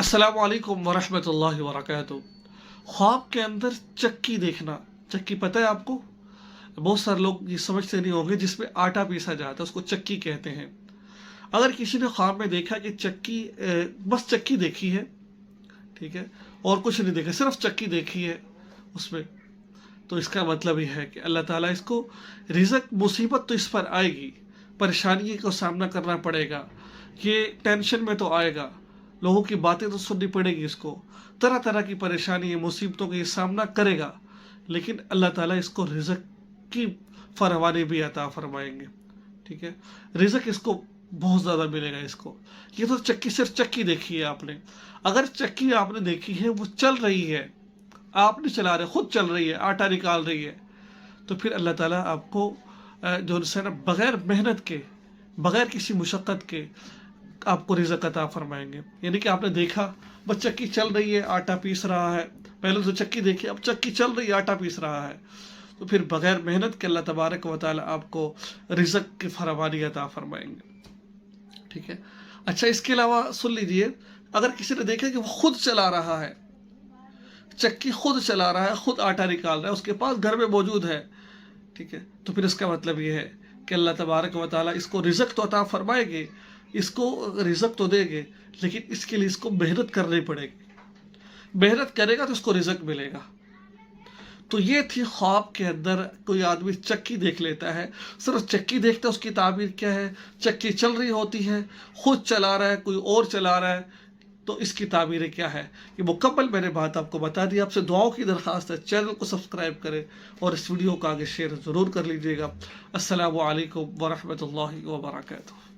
अस्सलामु अलैकुम वरहमतुल्लाहि वबरकातुहू। ख्वाब के अंदर चक्की देखना। चक्की पता है आपको? बहुत सारे लोग ये समझते नहीं होंगे, जिसमें आटा पीसा जाता है उसको चक्की कहते हैं। अगर किसी ने ख्वाब में देखा कि चक्की, बस चक्की देखी है, ठीक है, और कुछ नहीं देखा, सिर्फ चक्की देखी है उसमें, तो इसका मतलब ये है कि अल्लाह ताला इसको रिज़्क, मुसीबत तो इस पर आएगी, परेशानी का सामना करना पड़ेगा, ये टेंशन में तो आएगा, लोगों की बातें तो सुननी पड़ेगी, इसको तरह तरह की परेशानी, मुसीबतों का ये सामना करेगा, लेकिन अल्लाह ताला इसको रिज़्क की फरमानी भी अता फरमाएंगे। ठीक है, रिज़्क इसको बहुत ज़्यादा मिलेगा इसको। ये तो चक्की, सिर्फ चक्की देखी है आपने। अगर चक्की आपने देखी है, वो चल रही है, आप नहीं चला रहे, खुद चल रही है, आटा निकाल रही है, तो फिर अल्लाह ताला आपको जो है ना, बग़ैर मेहनत के, बग़ैर किसी मुशक्क़त के आपको रिज़्क अता फरमाएंगे। यानी कि आपने देखा बस चक्की चल रही है, आटा पीस रहा है, पहले तो चक्की देखी, अब चक्की चल रही है, आटा पीस रहा है, तो फिर बग़ैर मेहनत के अल्लाह तबारक व तआला आपको रिज़्क की फरमानी अता फरमाएंगे। ठीक है। अच्छा, इसके अलावा सुन लीजिए, अगर किसी ने देखा कि वो खुद चला रहा है, चक्की खुद चला रहा है, खुद आटा निकाल रहा है, उसके पास घर में मौजूद है, ठीक है, तो फिर इसका मतलब ये है कि अल्लाह तबारक व तआला इसको रिज़्क तो अता फरमाएंगे, इसको रिज़्क तो देंगे, लेकिन इसके लिए इसको मेहनत करनी पड़ेगी। मेहनत करेगा तो इसको रिज़्क मिलेगा। तो ये थी ख्वाब के अंदर कोई आदमी चक्की देख लेता है, सिर्फ चक्की देखता है, उसकी ताबीर क्या है? चक्की चल रही होती है, खुद चला रहा है, कोई और चला रहा है, तो इसकी ताबीर क्या है? ये मुकम्मल मैंने बात आपको बता दी। आपसे दुआओं की दरख्वास्त है, चैनल को सब्सक्राइब करें और इस वीडियो को आगे शेयर ज़रूर कर लीजिएगा। अस्सलामु अलैकुम वरहमतुल्लाहि वबरकातुहू।